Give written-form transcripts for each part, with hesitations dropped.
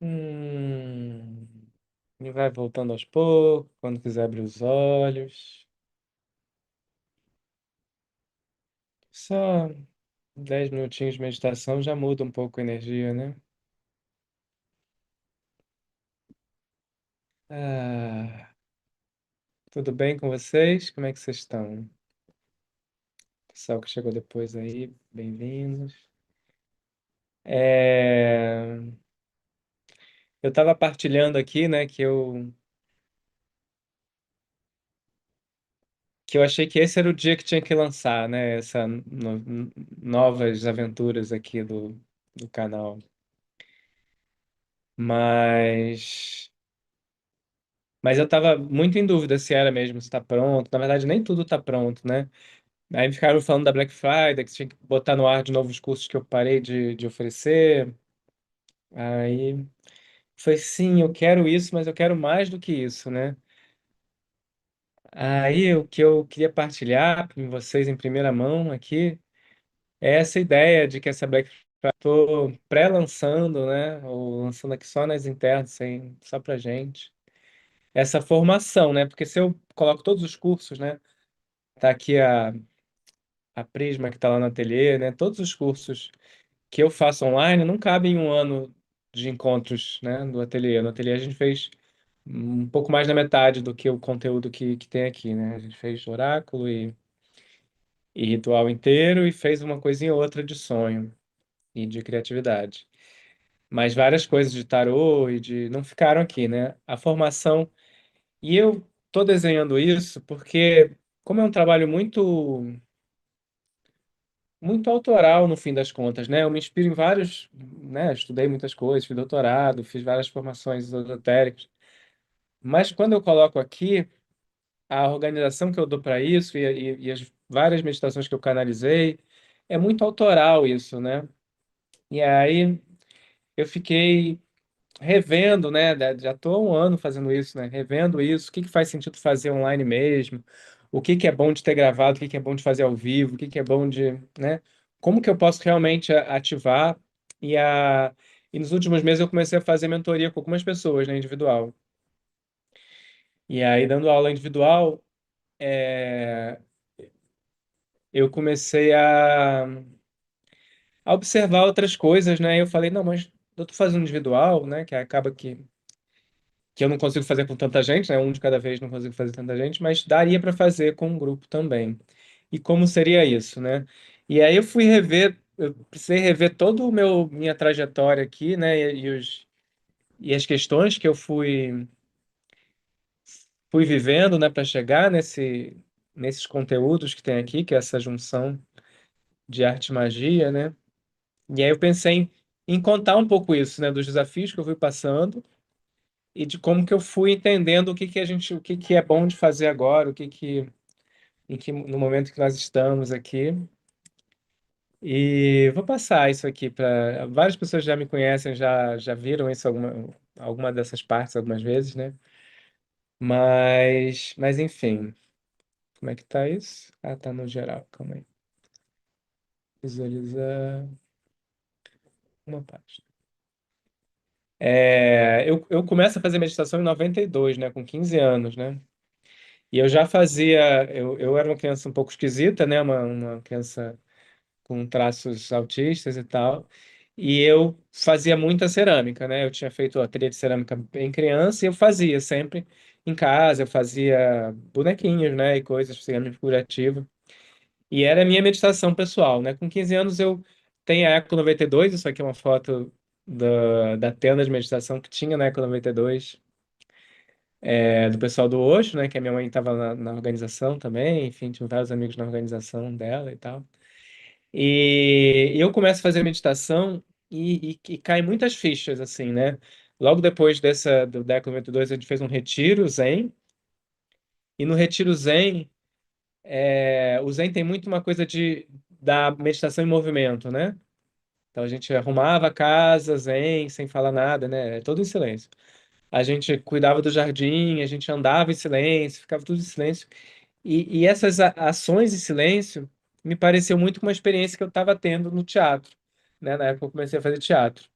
Hum, e vai voltando aos poucos, quando quiser abrir os olhos. Só 10 minutinhos de meditação já muda um pouco a energia, né? Ah, tudo bem com vocês? Como é que vocês estão? Pessoal que chegou depois aí, bem-vindos. É, eu estava partilhando aqui, né, que eu achei que esse era o dia que tinha que lançar, né, novas aventuras aqui do canal. Mas, mas eu estava muito em dúvida se era mesmo, se está pronto. Na verdade, nem tudo está pronto, né? Aí ficaram falando da Black Friday, que tinha que botar no ar de novo os cursos que eu parei de oferecer. Aí foi sim, eu quero isso, mas eu quero mais do que isso, né? Aí o que eu queria partilhar com vocês em primeira mão aqui é essa ideia de que essa Black Friday estou pré-lançando, né? Ou lançando aqui só nas internas, sem, só pra gente. Essa formação, né? Porque se eu coloco todos os cursos, né? Tá aqui a Prisma que está lá no ateliê, né? Todos os cursos que eu faço online não cabem em um ano de encontros, né? Do ateliê. No ateliê a gente fez um pouco mais da metade do que o conteúdo que tem aqui, né? A gente fez oráculo e ritual inteiro e fez uma coisinha ou outra de sonho e de criatividade. Mas várias coisas de tarô e de não ficaram aqui, né? A formação. E eu tô desenhando isso porque, como é um trabalho muito autoral no fim das contas, né? Eu me inspiro em vários, né? Estudei muitas coisas, fiz doutorado, fiz várias formações esotéricas. Mas quando eu coloco aqui a organização que eu dou para isso e as várias meditações que eu canalizei, é muito autoral isso, né? E aí eu fiquei revendo, né? Já estou há um ano fazendo isso, né? Revendo isso, o que que faz sentido fazer online mesmo, o que que é bom de ter gravado, o que que é bom de fazer ao vivo, o que que é bom de, né? Como que eu posso realmente ativar e a e nos últimos meses eu comecei a fazer mentoria com algumas pessoas, né, individual. E aí dando aula individual, eu comecei a observar outras coisas, né? Eu falei, não, mas eu tô fazendo individual, né? Que acaba que eu não consigo fazer com tanta gente, né? Um de cada vez não consigo fazer tanta gente, mas daria para fazer com um grupo também. E como seria isso, né? E aí eu precisei rever todo o meu minha trajetória aqui, né? E as questões que eu fui vivendo, né? Para chegar nesses conteúdos que tem aqui, que é essa junção de arte e magia, né? E aí eu pensei em contar um pouco isso, né? Dos desafios que eu fui passando e de como que eu fui entendendo o que que é bom de fazer agora, no momento que nós estamos aqui. E vou passar isso aqui para várias pessoas já me conhecem, já viram isso alguma dessas partes algumas vezes, né? Mas enfim, como é que tá isso? Ah, tá no geral, calma aí. Visualizar uma página. Eu começo a fazer meditação em 92, né? Com 15 anos, né? E eu já fazia. Eu era uma criança um pouco esquisita, né? Uma criança com traços autistas e tal. E eu fazia muita cerâmica, né? Eu tinha feito ateliê de cerâmica bem criança e eu fazia sempre em casa. Eu fazia bonequinhos, né? E coisas, cerâmica figurativa. E era a minha meditação pessoal, né? Com 15 anos eu tenho a Eco 92. Isso aqui é uma foto da tenda de meditação que tinha na Eco 92. Do pessoal do Osho, né? Que a minha mãe estava na organização também, enfim, tinha vários amigos na organização dela e tal. E eu começo a fazer meditação e cai muitas fichas, assim, né? Logo depois do Deca 92, a gente fez um retiro Zen, e no retiro Zen, o Zen tem muito uma coisa da meditação em movimento, né? Então a gente arrumava a casa Zen, sem falar nada, né? Todo em silêncio. A gente cuidava do jardim, a gente andava em silêncio, ficava tudo em silêncio. E essas ações em silêncio me pareceu muito com uma experiência que eu estava tendo no teatro, né? Na época eu comecei a fazer teatro.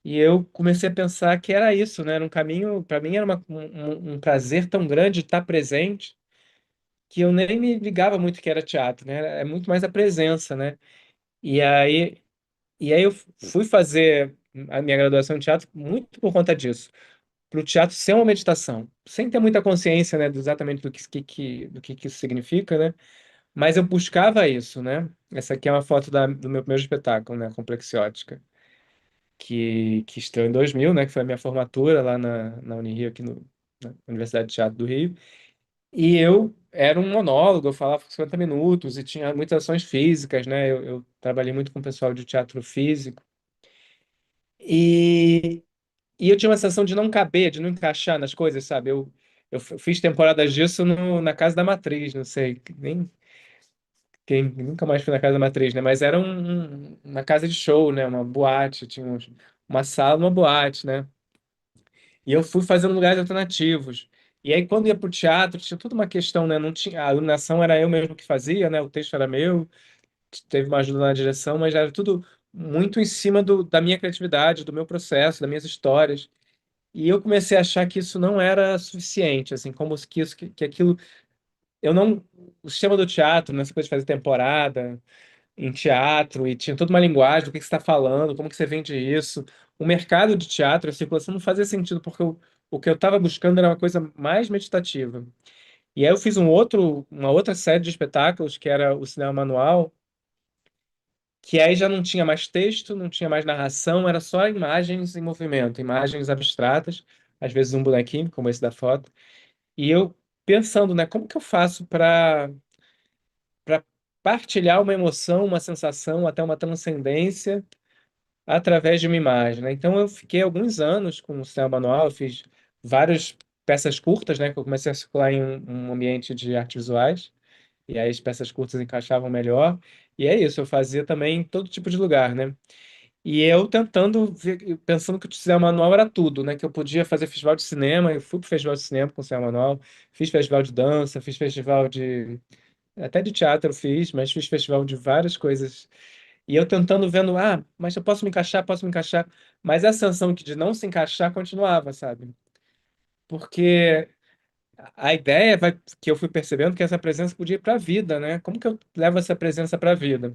E eu comecei a pensar que era isso, né? Era um caminho, para mim era um prazer tão grande estar presente que eu nem me ligava muito que era teatro, né? É muito mais a presença, né? E aí, e aí eu fui fazer a minha graduação em teatro muito por conta disso, para o teatro ser uma meditação, sem ter muita consciência, né, exatamente do que isso significa, né? Mas eu buscava isso, né? Essa aqui é uma foto do meu primeiro espetáculo, né? Complexiótica, que estreou em 2000, né? Que foi a minha formatura lá na Unirio, aqui na Universidade de Teatro do Rio. E eu era um monólogo, eu falava 50 minutos e tinha muitas ações físicas, né? Eu trabalhei muito com o pessoal de teatro físico. E, e eu tinha uma sensação de não caber, de não encaixar nas coisas, sabe? Eu fiz temporadas disso na Casa da Matriz, não sei, nem quem nunca mais foi na Casa da Matriz, né? Mas era uma casa de show, né? Uma boate, tinha uma sala, uma boate, né? E eu fui fazendo lugares alternativos. E aí, quando ia para o teatro, tinha toda uma questão, né? Não tinha, a iluminação era eu mesmo que fazia, né? O texto era meu, teve uma ajuda na direção, mas era tudo muito em cima da minha criatividade, do meu processo, das minhas histórias. E eu comecei a achar que isso não era suficiente, assim, como que aquilo. Eu não. O sistema do teatro, nessa coisa de fazer temporada em teatro, e tinha toda uma linguagem do que você está falando, como que você vende isso. O mercado de teatro, a circulação não fazia sentido, porque o que eu estava buscando era uma coisa mais meditativa. E aí eu fiz uma outra série de espetáculos, que era o cinema manual, que aí já não tinha mais texto, não tinha mais narração, era só imagens em movimento, imagens abstratas, às vezes um bonequinho, como esse da foto. E eu pensando, né, como que eu faço para partilhar uma emoção, uma sensação, até uma transcendência através de uma imagem, né? Então eu fiquei alguns anos com o cinema manual, eu fiz várias peças curtas, né, que eu comecei a circular em um ambiente de artes visuais, e aí as peças curtas encaixavam melhor. E é isso, eu fazia também em todo tipo de lugar, né? E eu tentando, pensando que o cinema manual era tudo, né? Que eu podia fazer festival de cinema, eu fui pro festival de cinema com o cinema manual, fiz festival de dança, fiz festival de até de teatro eu fiz, mas fiz festival de várias coisas. E eu tentando vendo, mas eu posso me encaixar. Mas a sensação de não se encaixar continuava, sabe? Porque a ideia que eu fui percebendo que essa presença podia ir para a vida, né? Como que eu levo essa presença para a vida?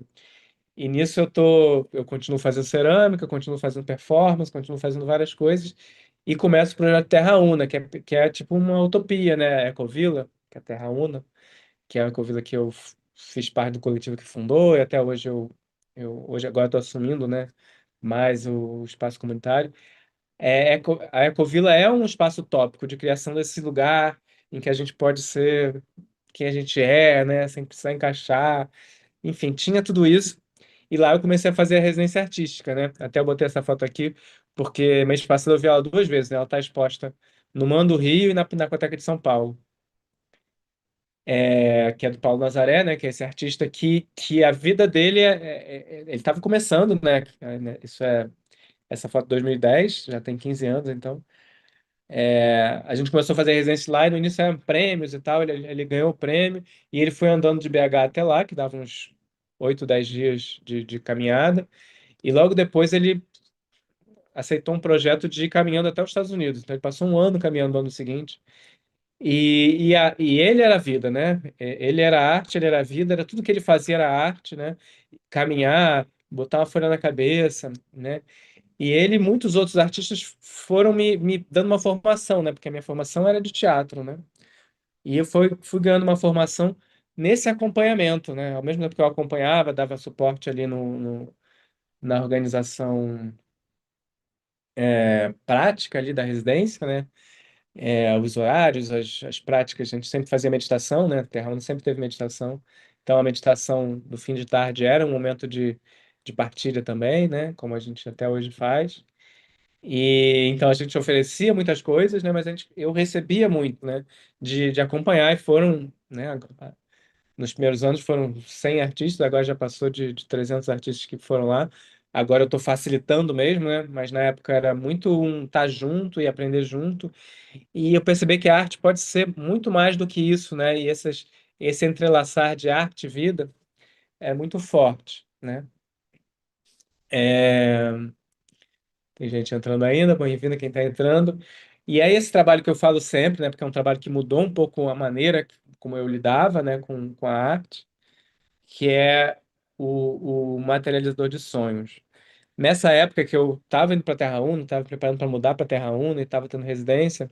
E nisso eu continuo fazendo cerâmica, eu continuo fazendo performance, continuo fazendo várias coisas. E começo o projeto Terra Una, que é tipo uma utopia, né? Ecovila, que é a Terra Una, que é a Ecovila que eu fiz parte do coletivo que fundou, e até hoje hoje agora estou assumindo, né, mais o espaço comunitário. A Ecovila é um espaço utópico de criação desse lugar em que a gente pode ser quem a gente é, né, sem precisar encaixar. Enfim, tinha tudo isso. E lá eu comecei a fazer a residência artística, né? Até eu botei essa foto aqui, porque mês passado eu vi ela duas vezes, né? Ela está exposta no Man do Rio e na Pinacoteca de São Paulo. Que é do Paulo Nazaré, né? Que é esse artista que a vida dele ele estava começando, né? Isso essa foto de 2010, já tem 15 anos, então. A gente começou a fazer residência lá e no início eram prêmios e tal. Ele ganhou o prêmio e ele foi andando de BH até lá, que dava uns 8, 10 dias de caminhada. E logo depois ele aceitou um projeto de ir caminhando até os Estados Unidos. Então ele passou um ano caminhando no ano seguinte. E ele era a vida, né? Ele era a arte, ele era a vida, era tudo que ele fazia era arte, né? Caminhar, botar uma folha na cabeça, né? E ele e muitos outros artistas foram me dando uma formação, né? Porque a minha formação era de teatro, né? E eu fui ganhando uma formação nesse acompanhamento, né? Ao mesmo tempo que eu acompanhava, dava suporte ali na organização prática ali da residência, né? Os horários, as práticas, a gente sempre fazia meditação, né? Terrão sempre teve meditação. Então, a meditação do fim de tarde era um momento de partilha também, né? Como a gente até hoje faz. E então a gente oferecia muitas coisas, né? Mas eu recebia muito, né? De acompanhar e foram, né? Nos primeiros anos foram 100 artistas, agora já passou de 300 artistas que foram lá. Agora eu estou facilitando mesmo, né? Mas na época era muito um estar junto e aprender junto. E eu percebi que a arte pode ser muito mais do que isso, né? E esse entrelaçar de arte e vida é muito forte, né? É, Tem gente entrando ainda, bem-vindo quem está entrando. E é esse trabalho que eu falo sempre, né? Porque é um trabalho que mudou um pouco a maneira como eu lidava, né, com a arte, que é o materializador de sonhos. Nessa época que eu estava indo para a Terra Una, estava preparando para mudar para a Terra Una e estava tendo residência,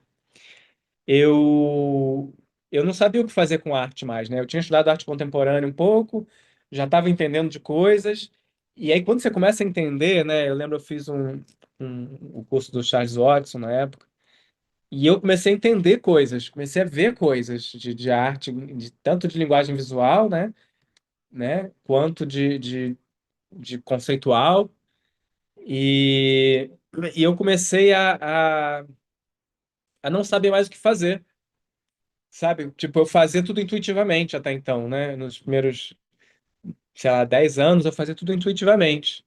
eu eu não sabia o que fazer com arte mais, né? Eu tinha estudado arte contemporânea um pouco, já estava entendendo de coisas, e aí quando você começa a entender, né? Eu lembro eu fiz o curso do Charles Watson na época, e eu comecei a entender coisas, comecei a ver coisas de arte, tanto de linguagem visual, quanto de conceitual, e, e eu comecei a não saber mais o que fazer. Sabe? Tipo, eu fazia tudo intuitivamente até então, né? Nos primeiros, sei lá, 10 anos eu fazia tudo intuitivamente,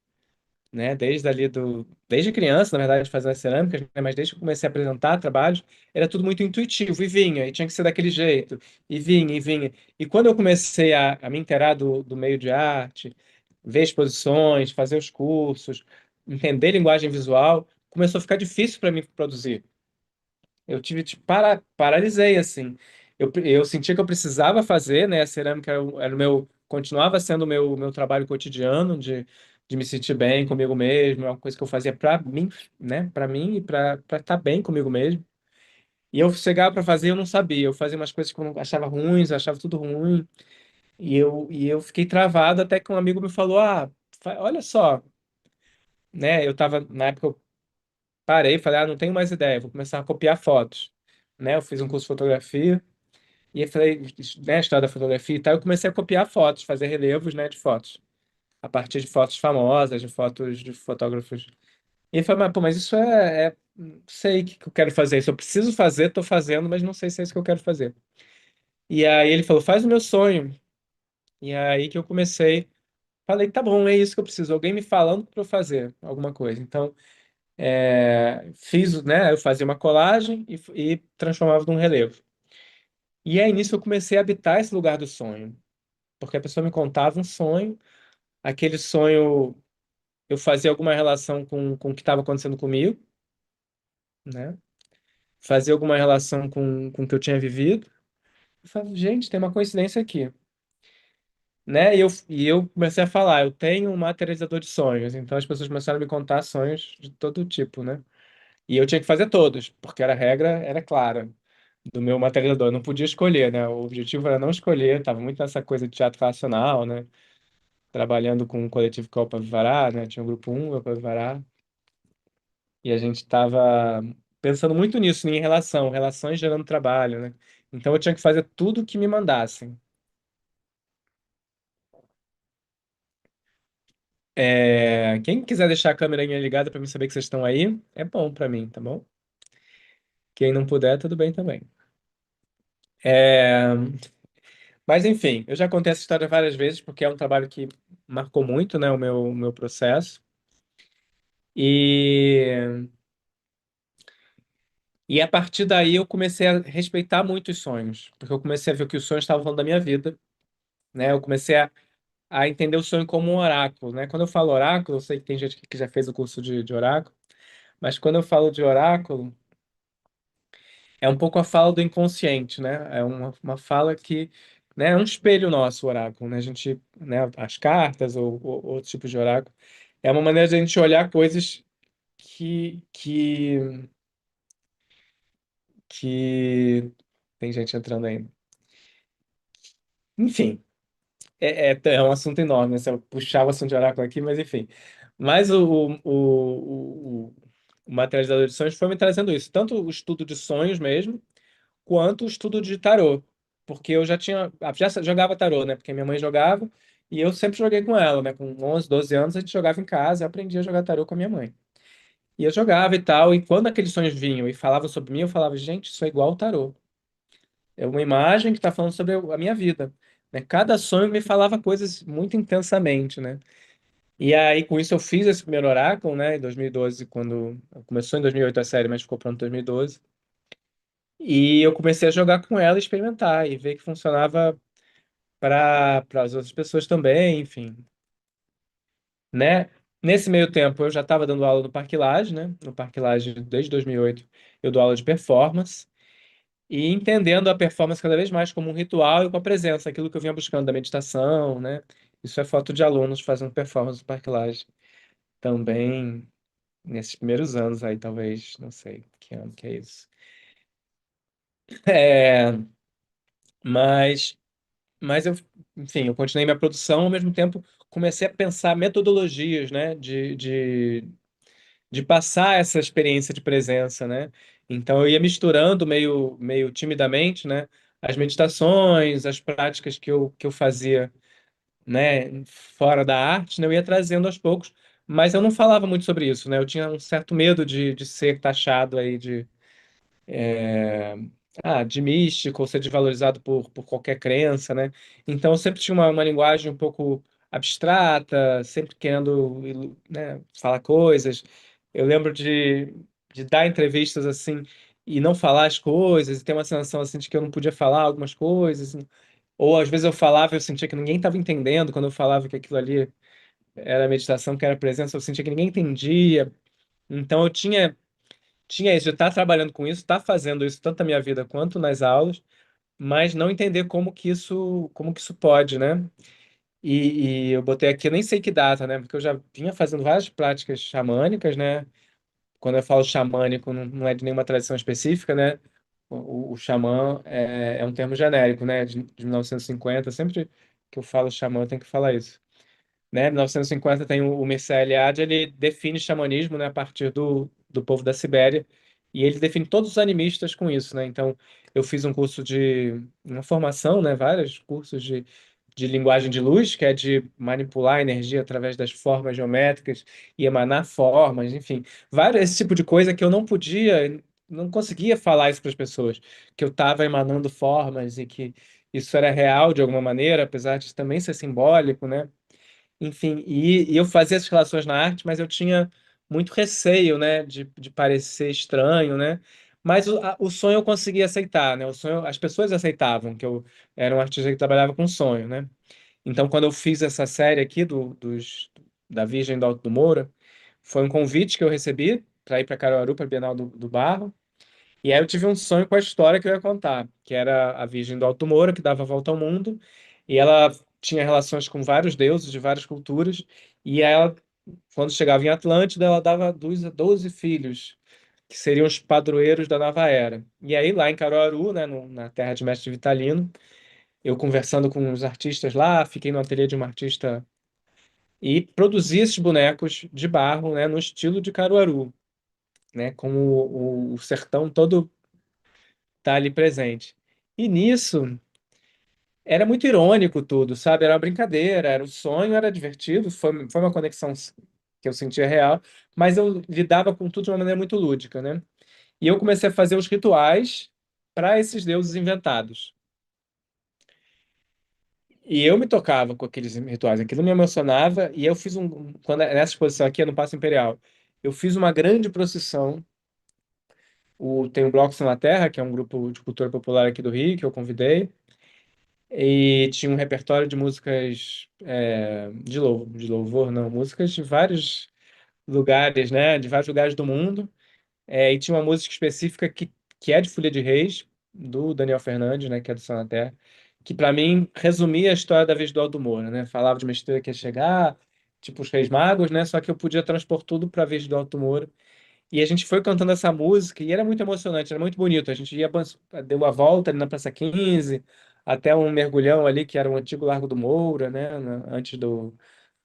né? Desde criança, na verdade, fazendo cerâmica, né? Mas desde que eu comecei a apresentar trabalhos, era tudo muito intuitivo e vinha, e tinha que ser daquele jeito, e vinha, e vinha. E quando eu comecei a me inteirar do meio de arte, ver exposições, fazer os cursos, entender linguagem visual, começou a ficar difícil para mim produzir. Eu tive, tipo, paralisei, assim. Eu sentia que eu precisava fazer, né? A cerâmica era o meu, continuava sendo o meu trabalho cotidiano de me sentir bem comigo mesmo, é uma coisa que eu fazia para mim, né? Para mim e para estar bem comigo mesmo. E eu chegava para fazer, eu não sabia. Eu fazia umas coisas que eu não achava ruins, eu achava tudo ruim. E eu fiquei travado até que um amigo me falou: Ah, olha só, né? Eu tava, na época, parei, falei: Ah, não tenho mais ideia, vou começar a copiar fotos, né? Eu fiz um curso de fotografia. E aí falei, né, história da fotografia e tal, eu comecei a copiar fotos, fazer relevos, né, de fotos, a partir de fotos famosas, de fotos de fotógrafos. E ele falou, mas, pô, mas isso não sei o que que eu quero fazer, isso eu preciso fazer, tô fazendo, mas não sei se é isso que eu quero fazer. E aí ele falou, faz o meu sonho. E aí que eu comecei, falei, tá bom, é isso que eu preciso, alguém me falando para eu fazer alguma coisa. Então, fiz, né, eu fazia uma colagem e transformava num relevo. E aí nisso eu comecei a habitar esse lugar do sonho. Porque a pessoa me contava um sonho, aquele sonho eu fazia alguma relação com o que estava acontecendo comigo, né? Fazia alguma relação com o que eu tinha vivido. Eu falava, gente, tem uma coincidência aqui, né? E eu comecei a falar, eu tenho um materializador de sonhos. Então as pessoas começaram a me contar sonhos de todo tipo, né? E eu tinha que fazer todos, porque a regra era clara do meu materializador. Eu não podia escolher, né? O objetivo era não escolher, estava muito nessa coisa de teatro racional, né? Trabalhando com o coletivo Copa Vivará, né? Tinha o grupo um Copa Vivará, e a gente estava pensando muito nisso, em relações gerando trabalho, né? Então eu tinha que fazer tudo o que me mandassem. Quem quiser deixar a câmera ligada para mim saber que vocês estão aí, é bom para mim, tá bom? Quem não puder, tudo bem também. É, Mas enfim, eu já contei essa história várias vezes porque é um trabalho que marcou muito, né, o meu processo. E E a partir daí eu comecei a respeitar muito os sonhos, porque eu comecei a ver que os sonhos estavam falando da minha vida, né? Eu comecei a entender o sonho como um oráculo, né? Quando eu falo oráculo, eu sei que tem gente que já fez o curso de oráculo, mas quando eu falo de oráculo, é um pouco a fala do inconsciente, né? É uma fala que, né, é um espelho nosso, o oráculo, né? A gente, né, as cartas ou outros tipos de oráculo, é uma maneira de a gente olhar coisas que tem gente entrando ainda. Enfim, é um assunto enorme, né? Se eu puxar o assunto de oráculo aqui, mas enfim. Mas o materializador de sonhos foi me trazendo isso, tanto o estudo de sonhos mesmo, quanto o estudo de tarô. Porque eu já jogava tarô, né? Porque minha mãe jogava e eu sempre joguei com ela, né? Com 11, 12 anos a gente jogava em casa, eu aprendi a jogar tarô com a minha mãe. E eu jogava e tal, e quando aqueles sonhos vinham e falavam sobre mim, eu falava, gente, isso é igual ao tarô. É uma imagem que está falando sobre a minha vida, né? Cada sonho me falava coisas muito intensamente, né? E aí, com isso, eu fiz esse primeiro oráculo, né? Em 2012, quando começou em 2008 a série, mas ficou pronto em 2012. E eu comecei a jogar com ela, experimentar e ver que funcionava para as outras pessoas também, enfim, né? Nesse meio tempo, eu já estava dando aula no Parque Lage, né? No Parque Lage, desde 2008, eu dou aula de performance. E entendendo a performance cada vez mais como um ritual e com a presença, aquilo que eu vinha buscando da meditação, né? Isso é foto de alunos fazendo performance no Parque Lage. Também nesses primeiros anos aí, talvez, não sei que ano que é isso. É, mas, mas eu, enfim, eu continuei minha produção, ao mesmo tempo comecei a pensar metodologias, né? De passar essa experiência de presença, né? Então eu ia misturando meio timidamente, né? As meditações, as práticas que eu fazia, né? Fora da arte, né? Eu ia trazendo aos poucos, mas eu não falava muito sobre isso, né? Eu tinha um certo medo de ser taxado aí de místico ou ser desvalorizado por qualquer crença, né? Então eu sempre tinha uma linguagem um pouco abstrata, sempre querendo, né, falar coisas. Eu lembro de dar entrevistas assim e não falar as coisas, e ter uma sensação assim de que eu não podia falar algumas coisas, ou às vezes eu falava e eu sentia que ninguém estava entendendo quando eu falava que aquilo ali era meditação, que era presença, eu sentia que ninguém entendia. Então eu tinha isso, de estar trabalhando com isso, estar fazendo isso tanto na minha vida quanto nas aulas, mas não entender como que isso pode, né? E eu botei aqui, eu nem sei que data, né? Porque eu já vinha fazendo várias práticas xamânicas, né? Quando eu falo xamânico, não é de nenhuma tradição específica, né? O xamã é um termo genérico, né? De 1950, sempre que eu falo xamã, eu tenho que falar isso, né? 1950 tem o Mircea Eliade, ele define xamanismo, né, a partir do povo da Sibéria, e ele define todos os animistas com isso, né? Então, eu fiz um curso uma formação, né, vários cursos de linguagem de luz, que é de manipular a energia através das formas geométricas e emanar formas, enfim, vários, esse tipo de coisa que eu não conseguia falar isso para as pessoas, que eu estava emanando formas e que isso era real de alguma maneira, apesar de também ser simbólico, né? Enfim, e eu fazia essas relações na arte, mas eu tinha muito receio, né, de parecer estranho, né? Mas o sonho eu conseguia aceitar, né? O sonho, as pessoas aceitavam que eu era um artista que trabalhava com sonho, né? Então, quando eu fiz essa série aqui da Virgem do Alto do Moura, foi um convite que eu recebi para ir para Caruaru, para a Bienal do Barro, e aí eu tive um sonho com a história que eu ia contar, que era a Virgem do Alto Moura, que dava a volta ao mundo, e ela tinha relações com vários deuses de várias culturas, e ela, quando chegava em Atlântida, ela dava 12 filhos, que seriam os padroeiros da nova era. E aí, lá em Caruaru, né, na terra de Mestre Vitalino, eu conversando com os artistas lá, fiquei no ateliê de uma artista e produzi esses bonecos de barro, né, no estilo de Caruaru, né, com o sertão todo tá ali presente. E nisso era muito irônico tudo, sabe? Era uma brincadeira, era um sonho, era divertido, foi uma conexão que eu sentia real, mas eu lidava com tudo de uma maneira muito lúdica, né? E eu comecei a fazer os rituais para esses deuses inventados. E eu me tocava com aqueles rituais, aquilo me emocionava, e eu fiz quando nessa exposição aqui, no Paço Imperial, eu fiz uma grande procissão. Tem o Bloco Sem Terra, que é um grupo de cultura popular aqui do Rio, que eu convidei. E tinha um repertório de músicas de louvor, não, músicas de vários lugares, né? De vários lugares do mundo. E tinha uma música específica que é de Folia de Reis, do Daniel Fernandes, né? Que é do Céu na Terra, que para mim resumia a história da vez do Aldo Moura, né? Falava de uma estrela que ia chegar, tipo os Reis Magos, né? Só que eu podia transpor tudo para a vez do Aldo Moura. E a gente foi cantando essa música e era muito emocionante, era muito bonito. A gente deu a volta ali na Praça 15, até um mergulhão ali, que era o antigo Largo do Moura, né? Antes do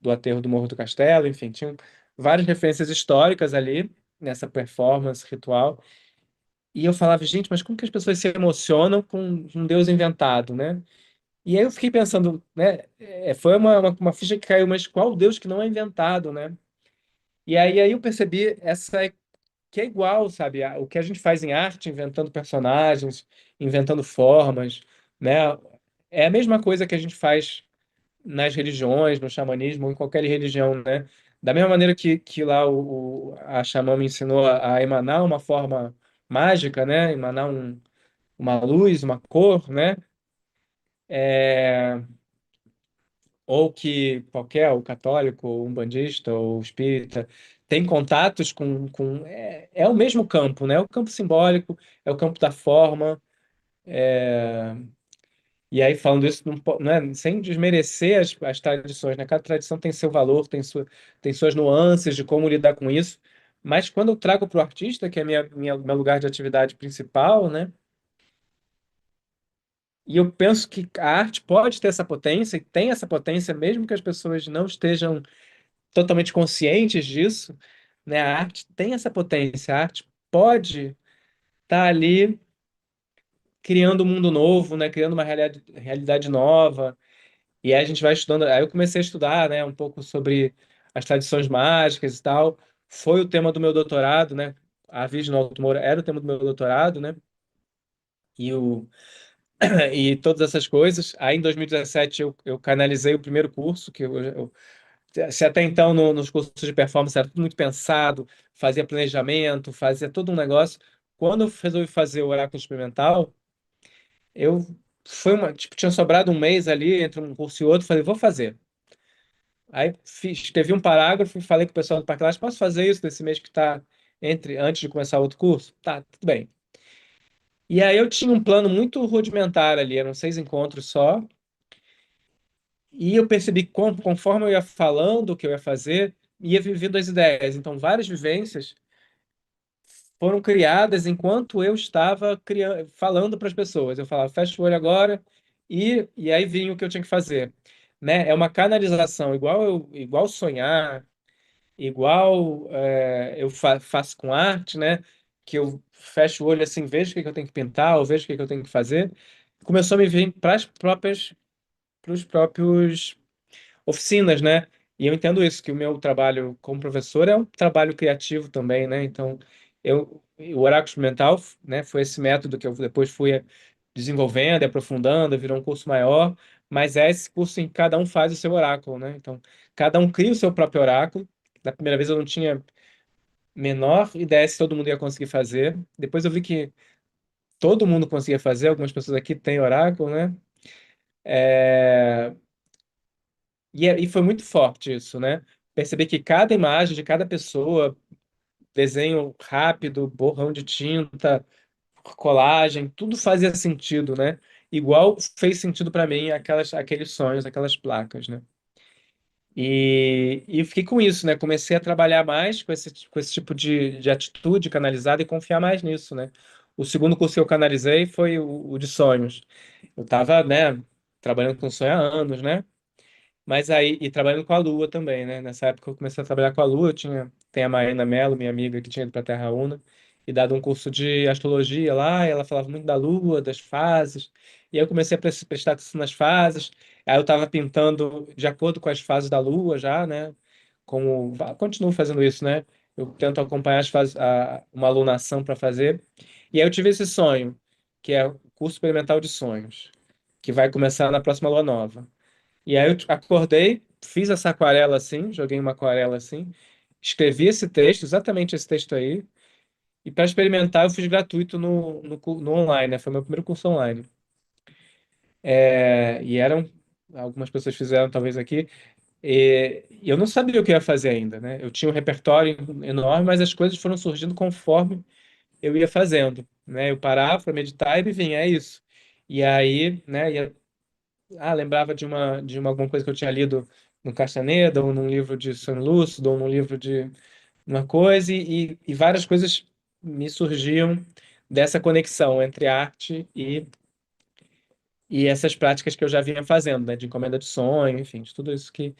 aterro do Morro do Castelo, enfim, tinha várias referências históricas ali nessa performance ritual. E eu falava, gente, mas como que as pessoas se emocionam com um Deus inventado, né? E aí eu fiquei pensando, né? Foi uma ficha que caiu, mas qual Deus que não é inventado, né? E aí eu percebi essa que é igual, sabe? O que a gente faz em arte, inventando personagens, inventando formas, né? É a mesma coisa que a gente faz nas religiões, no xamanismo, em qualquer religião, né? Da mesma maneira que lá a xamã me ensinou a emanar uma forma mágica, né? Emanar uma luz, uma cor, né? É, ou que qualquer, o católico, ou um bandista, ou espírita, tem contatos é o mesmo campo, né? É o campo simbólico, é o campo da forma. E aí, falando isso, não é, sem desmerecer as tradições, né? Cada tradição tem seu valor, tem suas nuances de como lidar com isso. Mas quando eu trago para o artista, que é meu lugar de atividade principal, né? E eu penso que a arte pode ter essa potência, e tem essa potência, mesmo que as pessoas não estejam totalmente conscientes disso, né? A arte tem essa potência, a arte pode estar ali criando um mundo novo, né? Criando uma realidade nova. E aí a gente vai estudando. Aí eu comecei a estudar, né? Um pouco sobre as tradições mágicas e tal. Foi o tema do meu doutorado, né? A Virgem no Alto Moura era o tema do meu doutorado, né? E, e todas essas coisas. Aí em 2017 eu canalizei o primeiro curso, se até então nos cursos de performance era tudo muito pensado, fazia planejamento, fazia todo um negócio. Quando eu resolvi fazer o oráculo experimental, eu tipo, tinha sobrado um mês ali entre um curso e outro, falei, vou fazer. Aí escrevi um parágrafo e falei com o pessoal do Parque Lage, posso fazer isso nesse mês que está antes de começar outro curso? Tá, tudo bem. E aí eu tinha um plano muito rudimentar ali, eram 6 encontros só, e eu percebi que conforme eu ia falando o que eu ia fazer, ia vivendo as ideias. Então, várias vivências foram criadas enquanto eu estava falando para as pessoas. Eu falava, fecha o olho agora, e aí vinha o que eu tinha que fazer. Né? É uma canalização, igual sonhar, igual eu faço com arte, né? Que eu fecho o olho assim, vejo o que que eu tenho que pintar, ou vejo o que que eu tenho que fazer. Começou a me vir para os próprios oficinas, né? E eu entendo isso, que o meu trabalho como professor é um trabalho criativo também, né? Então, o oráculo experimental, né, foi esse método que eu depois fui desenvolvendo e aprofundando, virou um curso maior, mas é esse curso em que cada um faz o seu oráculo, né? Então, cada um cria o seu próprio oráculo. Da primeira vez eu não tinha menor ideia se todo mundo ia conseguir fazer. Depois eu vi que todo mundo conseguia fazer, algumas pessoas aqui têm oráculo, né? É, e foi muito forte isso, né? Perceber que cada imagem de cada pessoa, desenho rápido, borrão de tinta, colagem, tudo fazia sentido, né? Igual fez sentido para mim aqueles sonhos, aquelas placas, né? E eu fiquei com isso, né? Comecei a trabalhar mais com esse tipo de atitude canalizada e confiar mais nisso, né? O segundo curso que eu canalizei foi o de sonhos. Eu estava, né, trabalhando com sonho há anos, né? Mas aí, e trabalhando com a Lua também, né? Nessa época eu comecei a trabalhar com a Lua, tem a Marina Mello, minha amiga, que tinha ido para a Terra Una, e dado um curso de astrologia lá, e ela falava muito da Lua, das fases, e aí eu comecei a prestar atenção nas fases, aí eu estava pintando de acordo com as fases da Lua já, né? Continuo fazendo isso, né? Eu tento acompanhar as fases, uma alunação para fazer, e aí eu tive esse sonho, que é o curso experimental de sonhos, que vai começar na próxima lua nova. E aí eu acordei, fiz essa aquarela assim, joguei uma aquarela assim, escrevi esse texto, exatamente esse texto aí, e para experimentar eu fiz gratuito no online, né? Foi meu primeiro curso online. E algumas pessoas fizeram talvez aqui, e eu não sabia o que eu ia fazer ainda, né? Eu tinha um repertório enorme, mas as coisas foram surgindo conforme eu ia fazendo, né? Eu parava para meditar e me vinha, é isso. E aí, né, lembrava de alguma coisa que eu tinha lido no Castaneda, ou num livro de Sonho Lúcido, ou num livro de uma coisa, e várias coisas me surgiam dessa conexão entre arte e essas práticas que eu já vinha fazendo, né, de encomenda de sonho, enfim, de tudo isso que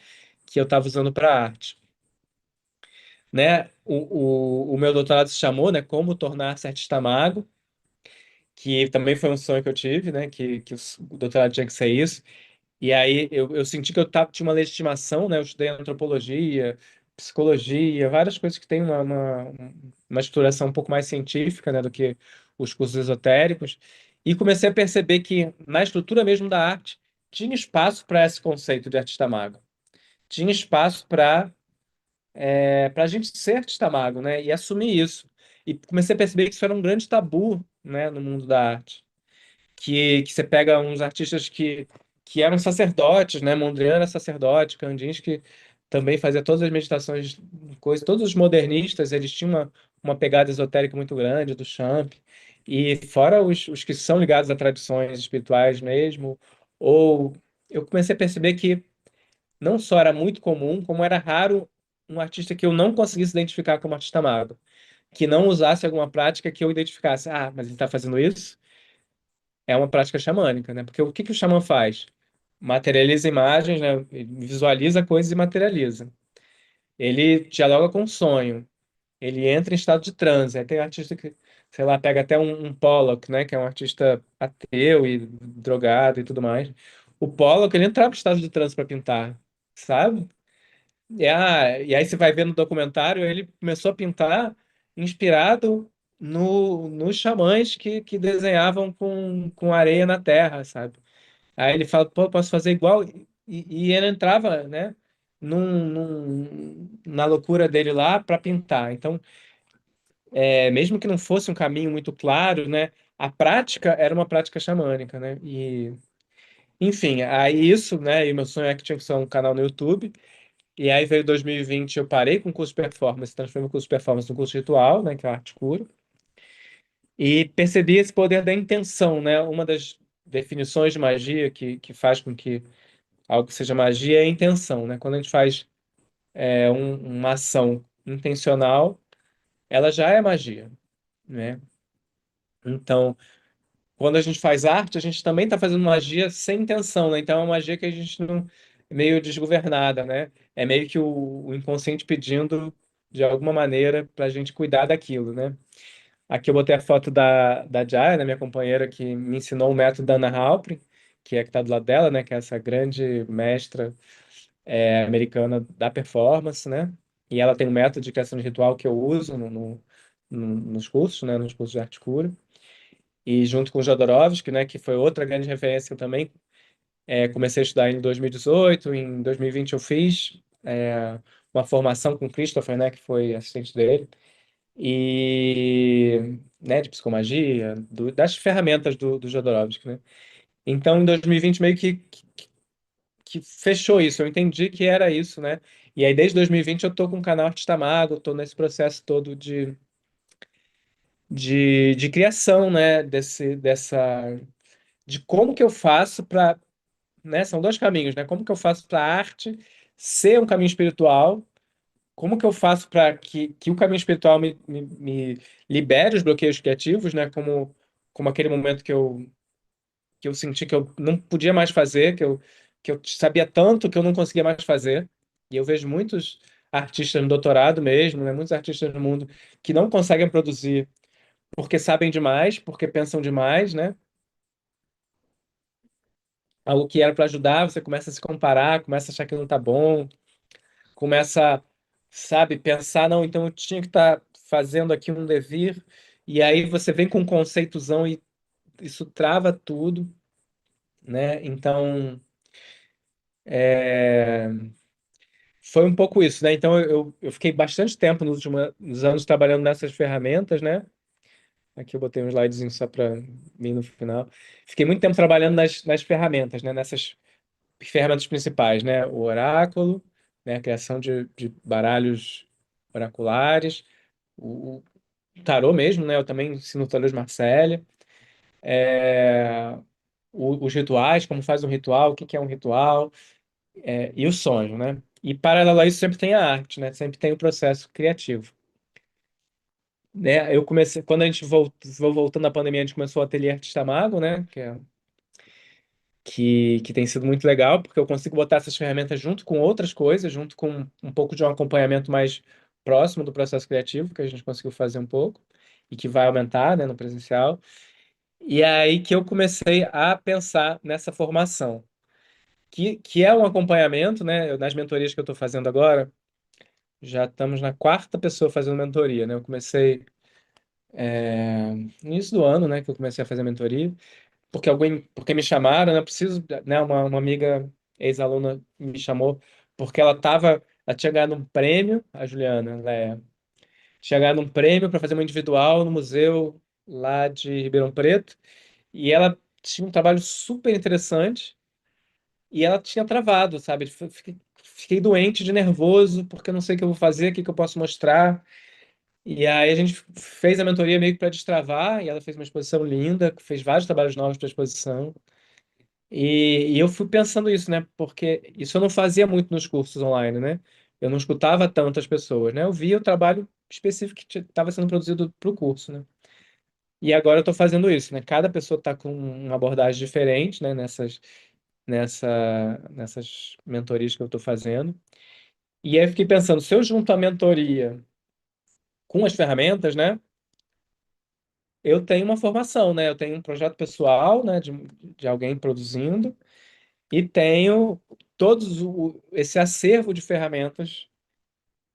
eu estava usando para arte. Né? O meu doutorado se chamou, né, Como Tornar-se Artista Mago, que também foi um sonho que eu tive, né, que o doutorado tinha que ser isso. E aí eu senti que tinha uma legitimação, né? Eu estudei antropologia, psicologia, várias coisas que têm uma estruturação um pouco mais científica, né, do que os cursos esotéricos. E comecei a perceber que na estrutura mesmo da arte tinha espaço para esse conceito de artista mago. Tinha espaço para a gente ser artista mago, né? E assumir isso. E comecei a perceber que isso era um grande tabu, né, no mundo da arte que você pega uns artistas que que eram sacerdotes, né? Mondrian era sacerdote, Kandinsky também fazia todas as meditações, coisas, todos os modernistas, eles tinham uma pegada esotérica muito grande, do Champ, e fora os que são ligados a tradições espirituais mesmo, ou eu comecei a perceber que não só era muito comum, como era raro um artista que eu não conseguisse identificar como artista mago, que não usasse alguma prática que eu identificasse, ah, mas ele está fazendo isso? É uma prática xamânica, né? Porque o que que o xamã faz? Materializa imagens, né? Ele visualiza coisas e materializa. Ele dialoga com o sonho. Ele entra em estado de transe. Aí tem artista que, sei lá, pega até um Pollock, né? Que é um artista ateu e drogado e tudo mais. O Pollock, ele entrava em estado de transe para pintar, sabe? E aí você vai ver no documentário, ele começou a pintar inspirado nos xamãs que desenhavam com areia na terra, sabe? Aí ele fala, pô, posso fazer igual. E ele entrava, né, na loucura dele lá para pintar. Então, mesmo que não fosse um caminho muito claro, né, a prática era uma prática xamânica, né? E, enfim, aí isso, né, e meu sonho é que tinha que ser um canal no YouTube. E aí veio 2020, eu parei com o curso de performance, transformei o curso de performance no curso ritual, né, que é a arte cura, e percebi esse poder da intenção, né? Uma das definições de magia que faz com que algo seja magia é a intenção, né? Quando a gente faz uma ação intencional, ela já é magia, né? Então, quando a gente faz arte, a gente também está fazendo magia sem intenção, né? Então, é uma magia que a gente não meio desgovernada, né? É meio que o inconsciente pedindo de alguma maneira para a gente cuidar daquilo, né? Aqui eu botei a foto da Jaya, né, minha companheira, que me ensinou o método da Anna Halprin, que é que está do lado dela, né? Que é essa grande mestra americana da performance, né? E ela tem um método de criação de ritual que eu uso nos cursos, né? Nos cursos de arte cura. E junto com o Jodorowsky, né? Que foi outra grande referência que eu também comecei a estudar em 2018. Em 2020 eu fiz uma formação com o Christopher, né? Que foi assistente dele. E, né? De psicomagia, das ferramentas do Jodorowsky, né? Então, em 2020, meio que fechou isso. Eu entendi que era isso, né? E aí, desde 2020, eu tô com o canal Artista Mago, tô nesse processo todo de criação, né? De como que eu faço para, né? São dois caminhos, né? Como que eu faço para a arte ser um caminho espiritual? Como que eu faço para que o caminho espiritual me libere os bloqueios criativos, né? Como aquele momento que eu senti que eu não podia mais fazer, que eu sabia tanto que eu não conseguia mais fazer. E eu vejo muitos artistas no doutorado mesmo, né? Muitos artistas no mundo que não conseguem produzir porque sabem demais, porque pensam demais, né? Algo que era para ajudar, você começa a se comparar, começa a achar que não tá bom, começa, sabe, pensar, não, então eu tinha que estar fazendo aqui um devir, e aí você vem com um conceitozão e isso trava tudo, né? Então, é, foi um pouco isso, né? Então eu fiquei bastante tempo nos últimos anos trabalhando nessas ferramentas, né? Aqui eu botei um slidezinho só para mim no final. Fiquei muito tempo trabalhando nas ferramentas, né? Nessas ferramentas principais, né? O oráculo, né? A criação de baralhos oraculares, o tarô mesmo, né? Eu também ensino tarôs Marcélia. É, os rituais, como faz um ritual, o que que é um ritual, e o sonho, né? E paralelo a isso sempre tem a arte, né? Sempre tem o processo criativo. Né? Eu comecei, quando a gente voltando à pandemia, a gente começou o Ateliê Artista Mago, né? Que tem sido muito legal, porque eu consigo botar essas ferramentas junto com outras coisas, junto com um pouco de um acompanhamento mais próximo do processo criativo, que a gente conseguiu fazer um pouco, e que vai aumentar, né, no presencial. E é aí que eu comecei a pensar nessa formação, que é um acompanhamento, né? Nas mentorias que eu estou fazendo agora, já estamos na quarta pessoa fazendo mentoria, né? Eu comecei no início do ano, né, que eu comecei a fazer mentoria, porque me chamaram, né? Eu preciso, né? Uma amiga ex-aluna me chamou porque ela tinha ganhado um prêmio, a Juliana, tinha ganhado um prêmio para fazer uma individual no museu lá de Ribeirão Preto, e ela tinha um trabalho super interessante, e ela tinha travado, sabe? Fiquei doente de nervoso, porque eu não sei o que eu vou fazer, o que que eu posso mostrar. E aí a gente fez a mentoria meio que para destravar, e ela fez uma exposição linda, fez vários trabalhos novos para exposição. E eu fui pensando isso, né? Porque isso eu não fazia muito nos cursos online, né? Eu não escutava tantas pessoas, né? Eu via o trabalho específico que estava sendo produzido para o curso, né? E agora eu estou fazendo isso, né? Cada pessoa está com uma abordagem diferente, né? Nessas mentorias que eu estou fazendo. E aí eu fiquei pensando, se eu junto a mentoria com as ferramentas, né? Eu tenho uma formação, né? Eu tenho um projeto pessoal, né? De alguém produzindo. E tenho esse acervo de ferramentas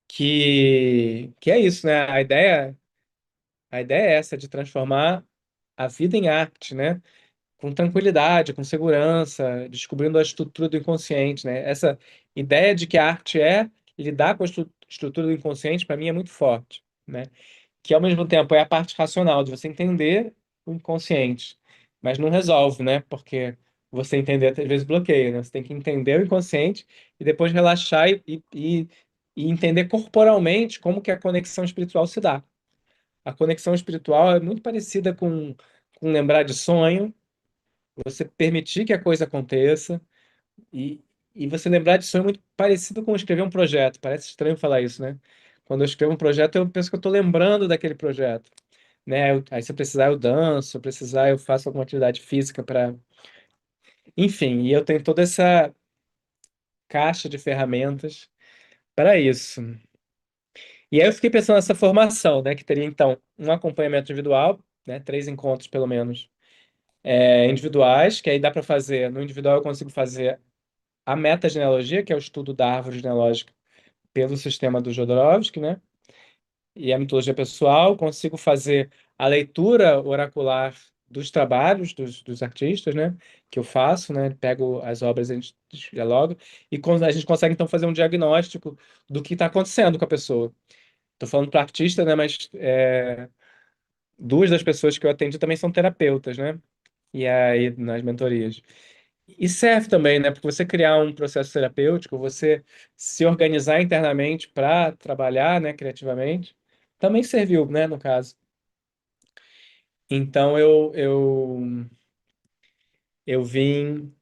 que é isso, né? A ideia é essa, de transformar a vida em arte, né? Com tranquilidade, com segurança, descobrindo a estrutura do inconsciente, né? Essa ideia de que a arte é lidar com a estrutura do inconsciente, para mim, é muito forte, né? Que ao mesmo tempo é a parte racional de você entender o inconsciente, mas não resolve, né? Porque você entender às vezes bloqueia, né? Você tem que entender o inconsciente e depois relaxar e entender corporalmente como que a conexão espiritual se dá. A conexão espiritual é muito parecida com lembrar de sonho, você permitir que a coisa aconteça e, e você lembrar de sonho é muito parecido com escrever um projeto. Parece estranho falar isso, né? Quando eu escrevo um projeto, eu penso que eu estou lembrando daquele projeto, né? Aí se eu precisar eu danço, se eu precisar eu faço alguma atividade física para, enfim, e eu tenho toda essa caixa de ferramentas para isso. E aí eu fiquei pensando nessa formação, né? Que teria então um acompanhamento individual, né? 3 encontros pelo menos, individuais, que aí dá para fazer. No individual eu consigo fazer a metagenealogia, que é o estudo da árvore genealógica pelo sistema do Jodorowsky, né? E a mitologia pessoal, consigo fazer a leitura oracular dos trabalhos dos artistas, né? Que eu faço, né? Pego as obras, a gente dialoga, e a gente consegue então fazer um diagnóstico do que está acontecendo com a pessoa. Estou falando para artista, né? Mas duas das pessoas que eu atendi também são terapeutas, né? E aí, nas mentorias. E serve também, né? Porque você criar um processo terapêutico, você se organizar internamente para trabalhar, né, criativamente, também serviu, né, no caso. Então eu vim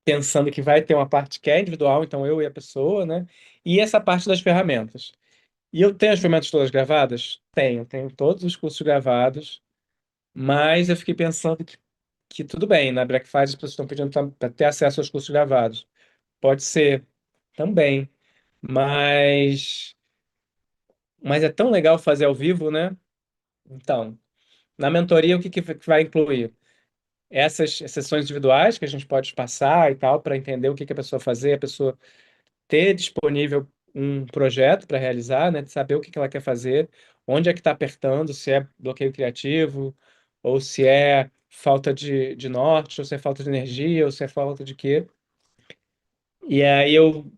pensando que vai ter uma parte que é individual, então eu e a pessoa, né? E essa parte das ferramentas. E eu tenho as ferramentas todas gravadas? Tenho todos os cursos gravados, mas eu fiquei pensando que tudo bem, na Black Friday as pessoas estão pedindo para ter acesso aos cursos gravados. Pode ser também. Mas, mas é tão legal fazer ao vivo, né? Então, na mentoria, o que vai incluir? Essas sessões individuais que a gente pode passar e tal, para entender o que a pessoa fazer, a pessoa ter disponível um projeto para realizar, né? De saber o que ela quer fazer, onde é que está apertando, se é bloqueio criativo, ou se é falta de norte, ou se é falta de energia, ou se é falta de quê. E aí eu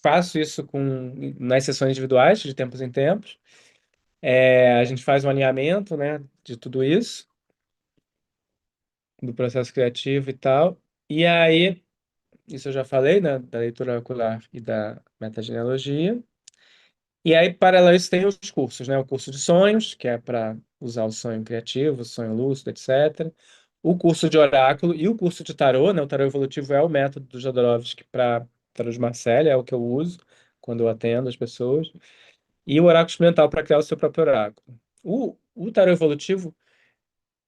faço isso nas sessões individuais, de tempos em tempos. A gente faz um alinhamento, né, de tudo isso, do processo criativo e tal. E aí, isso eu já falei, né, da leitura ocular e da metagenealogia. E aí, paralelo a isso, tem os cursos, né? O curso de sonhos, que é para usar o sonho criativo, o sonho lúcido, etc. O curso de oráculo e o curso de tarô, né? O tarô evolutivo é o método do Jodorowsky para tarô de Marselha, é o que eu uso quando eu atendo as pessoas. E o oráculo experimental para criar o seu próprio oráculo. O tarô evolutivo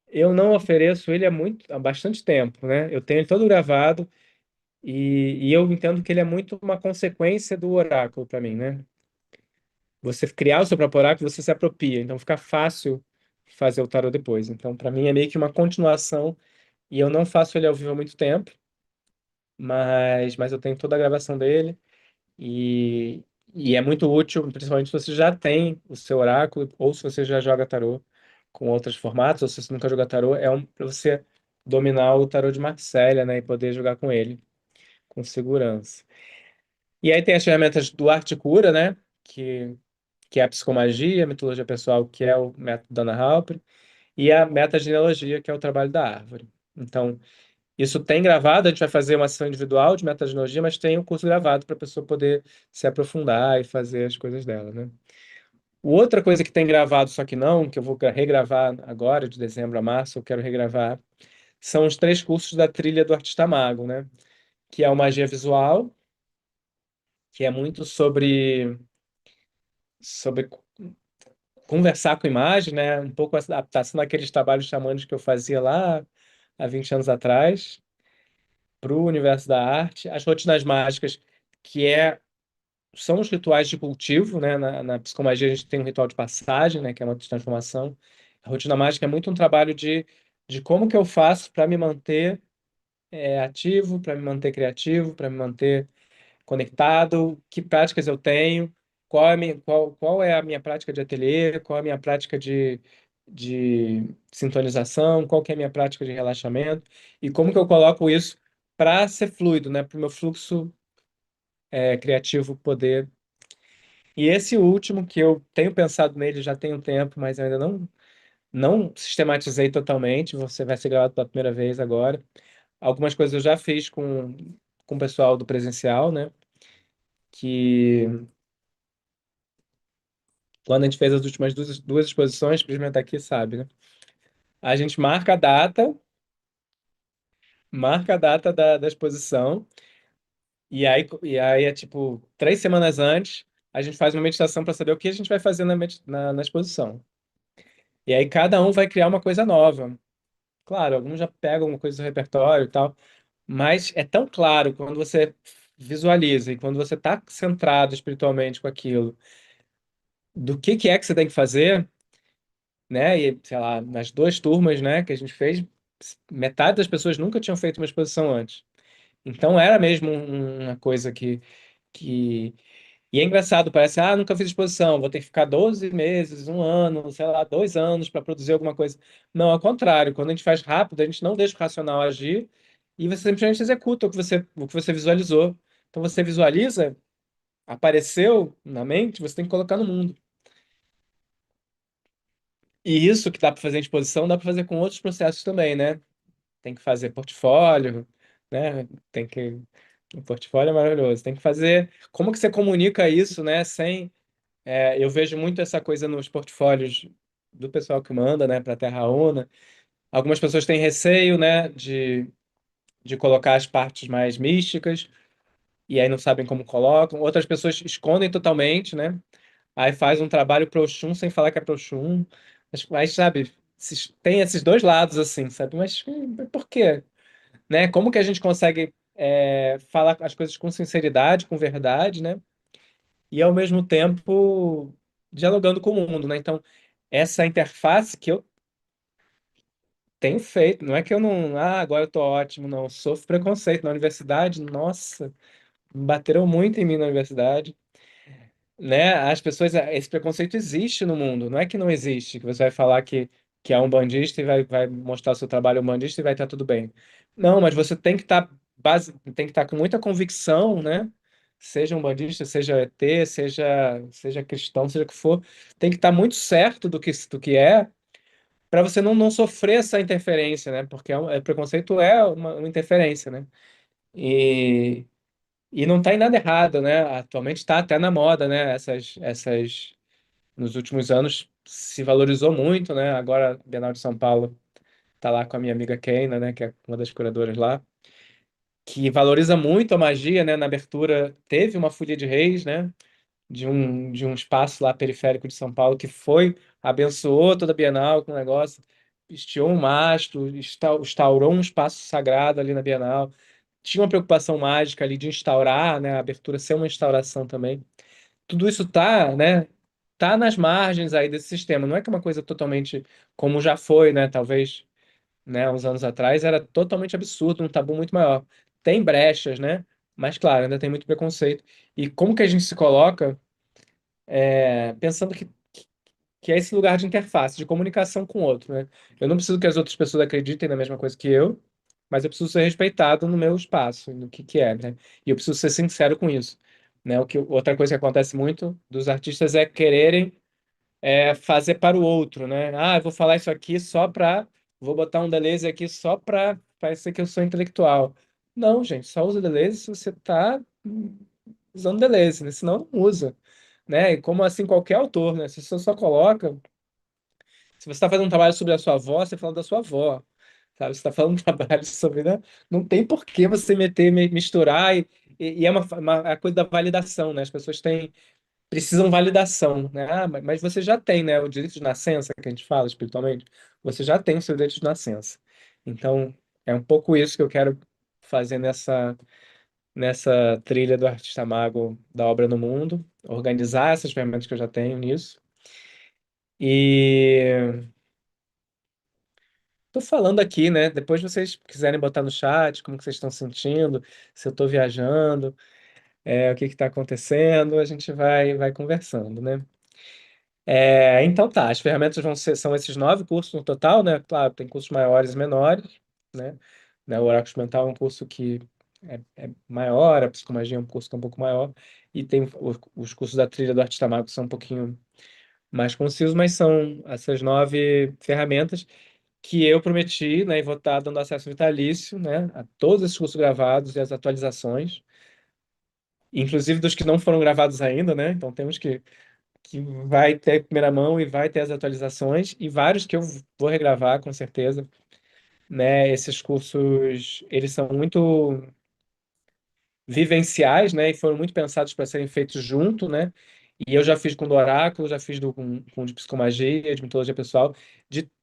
eu não ofereço ele há bastante tempo, né? Eu tenho ele todo gravado e eu entendo que ele é muito uma consequência do oráculo para mim, né? Você criar o seu próprio oráculo, você se apropria, então fica fácil fazer o tarot depois. Então, para mim é meio que uma continuação e eu não faço ele ao vivo há muito tempo, mas eu tenho toda a gravação dele e é muito útil, principalmente se você já tem o seu oráculo ou se você já joga tarot com outros formatos, ou se você nunca joga tarot, para você dominar o tarot de Marselha, né, e poder jogar com ele com segurança. E aí tem as ferramentas do Arte Cura, né, que é a psicomagia, a mitologia pessoal, que é o método da Anna Halper, e a metagenealogia, que é o trabalho da árvore. Então, Isso tem gravado, a gente vai fazer uma sessão individual de metodologia, mas tem o curso gravado para a pessoa poder se aprofundar e fazer as coisas dela, né? Outra coisa que tem gravado, só que não, que eu vou regravar agora, de dezembro a março, eu quero regravar, são os 3 cursos da trilha do Artista Mago, né? Que é o Magia Visual, que é muito sobre conversar com imagem, né? Um pouco essa adaptação daqueles trabalhos xamânicos que eu fazia lá há 20 anos atrás para o universo da arte. As rotinas mágicas, que são os rituais de cultivo, né? Na psicomagia a gente tem um ritual de passagem, né? Que é uma transformação. A rotina mágica é muito um trabalho de como que eu faço para me manter ativo, para me manter criativo, para me manter conectado, que práticas eu tenho, qual é a minha prática de ateliê, qual é a minha prática de sintonização, qual que é a minha prática de relaxamento, e como que eu coloco isso para ser fluido, né? Para o meu fluxo criativo poder. E esse último, que eu tenho pensado nele já tem um tempo, mas eu ainda não sistematizei totalmente, você vai ser gravado pela primeira vez agora. Algumas coisas eu já fiz com o pessoal do presencial, né? Que quando a gente fez as últimas duas exposições, experimenta aqui, sabe, né? A gente marca a data da exposição, e aí é tipo 3 semanas antes, a gente faz uma meditação para saber o que a gente vai fazer na exposição. E aí cada um vai criar uma coisa nova. Claro, alguns já pegam uma coisa do repertório e tal, mas é tão claro quando você visualiza e quando você está centrado espiritualmente com aquilo, do que é que você tem que fazer, né? E, sei lá, nas 2 turmas, né, que a gente fez, metade das pessoas nunca tinham feito uma exposição antes. Então era mesmo uma coisa que... E é engraçado, parece, nunca fiz exposição, vou ter que ficar 12 meses, um ano, sei lá, 2 anos para produzir alguma coisa. Não, ao contrário, quando a gente faz rápido, a gente não deixa o racional agir e você simplesmente executa o que você visualizou. Então você visualiza, apareceu na mente, você tem que colocar no mundo. E isso que dá para fazer em exposição, dá para fazer com outros processos também, né? Tem que fazer portfólio, né? Tem que... O portfólio é maravilhoso. Tem que fazer... Como que você comunica isso, né? Eu vejo muito essa coisa nos portfólios do pessoal que manda, né, para a Terra Una. Algumas pessoas têm receio, né, de colocar as partes mais místicas, e aí não sabem como colocam. Outras pessoas escondem totalmente, né? Aí faz um trabalho pro Oxum sem falar que é pro Oxum. Mas, sabe, tem esses dois lados, assim, sabe? Mas por quê? Né? Como que a gente consegue falar as coisas com sinceridade, com verdade, né? E ao mesmo tempo dialogando com o mundo, né? Então, essa interface que eu tenho feito, não é que eu não, agora eu tô ótimo, não, eu sofro preconceito na universidade, nossa, bateram muito em mim na universidade, né? As pessoas, esse preconceito existe no mundo, não é que não existe, que você vai falar que é um bandista e vai mostrar o seu trabalho umbandista e vai estar tudo bem. Não, mas você tem que estar tem que estar com muita convicção, né? Seja um bandista, seja ET, seja cristão, seja o que for, tem que estar muito certo do que é, para você não sofrer essa interferência, né? Porque preconceito é uma interferência, né? E, e não está em nada errado, né? Atualmente está até na moda, né? Nos últimos anos se valorizou muito, né? Agora a Bienal de São Paulo tá lá com a minha amiga Keina, né? Que é uma das curadoras lá, que valoriza muito a magia, né? Na abertura teve uma folia de reis, né? De um espaço lá periférico de São Paulo que abençoou toda a Bienal com o negócio, estiou um mastro, instaurou um espaço sagrado ali na Bienal. Tinha uma preocupação mágica ali de instaurar, né? A abertura ser uma instauração também. Tudo isso tá nas margens aí desse sistema. Não é que é uma coisa totalmente como já foi, né? Talvez, né, uns anos atrás era totalmente absurdo, um tabu muito maior. Tem brechas, né? Mas claro, ainda tem muito preconceito. E como que a gente se coloca pensando que é esse lugar de interface, de comunicação com o outro, né? Eu não preciso que as outras pessoas acreditem na mesma coisa que eu, mas eu preciso ser respeitado no meu espaço, no que é, né? E eu preciso ser sincero com isso, né? Outra coisa que acontece muito dos artistas é quererem fazer para o outro, né? Eu vou falar isso aqui só para vou botar um Deleuze aqui só para parecer que eu sou intelectual. Não, gente, só usa Deleuze se você está usando Deleuze, né? Senão não usa, né? E como assim qualquer autor, né? Se você só coloca, se você está fazendo um trabalho sobre a sua avó, você fala da sua avó, sabe? Você está falando um trabalho sobre, né? Não tem por que você meter, misturar e é a coisa da validação, né? As pessoas precisam validação, né? Ah, mas você já tem, né? O direito de nascença que a gente fala espiritualmente, você já tem o seu direito de nascença. Então, é um pouco isso que eu quero fazer nessa trilha do artista mago da obra no mundo, organizar essas ferramentas que eu já tenho nisso. E tô falando aqui, né? Depois vocês quiserem botar no chat como que vocês estão sentindo, se eu tô viajando, o que que tá acontecendo, a gente vai conversando, né? Então tá, as ferramentas são esses 9 cursos no total, né? Claro, tem cursos maiores e menores, né? O Oráculo Mental é um curso que é maior, a Psicomagia é um curso que é um pouco maior, e tem os cursos da Trilha do Artista Mago que são um pouquinho mais concisos, mas são essas 9 ferramentas que eu prometi, né? E vou estar dando acesso vitalício, né? A todos esses cursos gravados e as atualizações, inclusive dos que não foram gravados ainda, né? Então temos que vai ter primeira mão e vai ter as atualizações e vários que eu vou regravar com certeza, né? Esses cursos, eles são muito vivenciais, né? E foram muito pensados para serem feitos junto, né? E eu já fiz com o do Oráculo, já fiz com o de Psicomagia, de Mitologia Pessoal,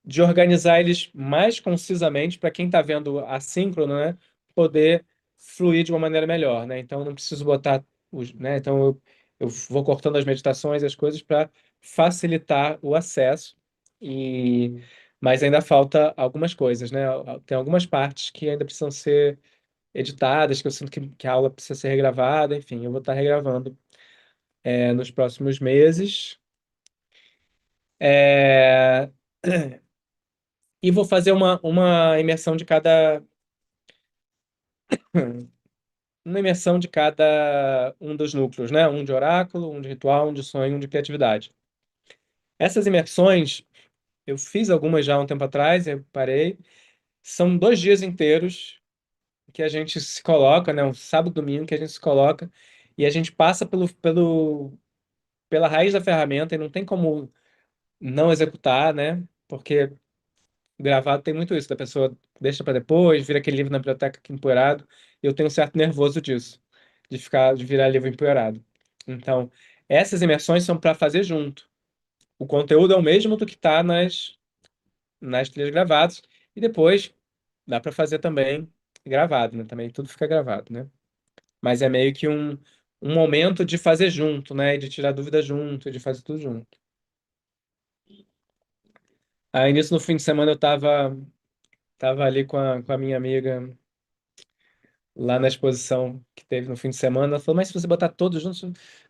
de organizar eles mais concisamente para quem está vendo assíncrono, né? Poder fluir de uma maneira melhor, né? Então, eu não preciso botar né? Então, eu vou cortando as meditações e as coisas para facilitar o acesso. E mas ainda falta algumas coisas, né? Tem algumas partes que ainda precisam ser editadas, que eu sinto que a aula precisa ser regravada, enfim, eu vou estar regravando nos próximos meses. É, e vou fazer uma imersão de cada. Uma imersão de cada um dos núcleos, né? Um de oráculo, um de ritual, um de sonho, um de criatividade. Essas imersões, eu fiz algumas já há um tempo atrás, eu parei. São 2 dias inteiros que a gente se coloca, né? Um sábado e domingo que a gente se coloca e a gente passa pela raiz da ferramenta e não tem como não executar, né? Porque gravado tem muito isso, da pessoa deixa para depois, vira aquele livro na biblioteca aqui empoeirado. E eu tenho um certo nervoso disso, de virar livro empoeirado. Então, essas imersões são para fazer junto. O conteúdo é o mesmo do que está nas trilhas gravadas, e depois dá para fazer também gravado, né? Também tudo fica gravado, né? Mas é meio que um momento de fazer junto, né? E de tirar dúvida junto, e de fazer tudo junto. Aí nisso, no fim de semana, eu tava ali com a minha amiga lá na exposição que teve no fim de semana. Ela falou, mas se você botar todos juntos,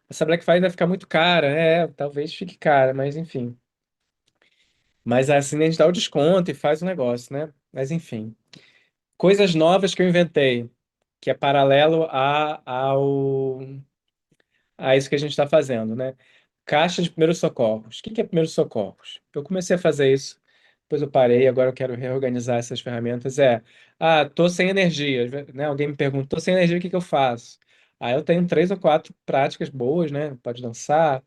essa Black Friday vai ficar muito cara. Talvez fique cara, mas enfim. Mas assim a gente dá o desconto e faz o negócio, né? Mas enfim. Coisas novas que eu inventei, que é paralelo a isso que a gente está fazendo, né? Caixa de primeiros socorros. O que que é primeiros socorros? Eu comecei a fazer isso, depois eu parei, agora eu quero reorganizar essas ferramentas. Tô sem energia, né? Alguém me pergunta, tô sem energia, o que que eu faço? Aí eu tenho 3 ou 4 práticas boas, né? Pode dançar,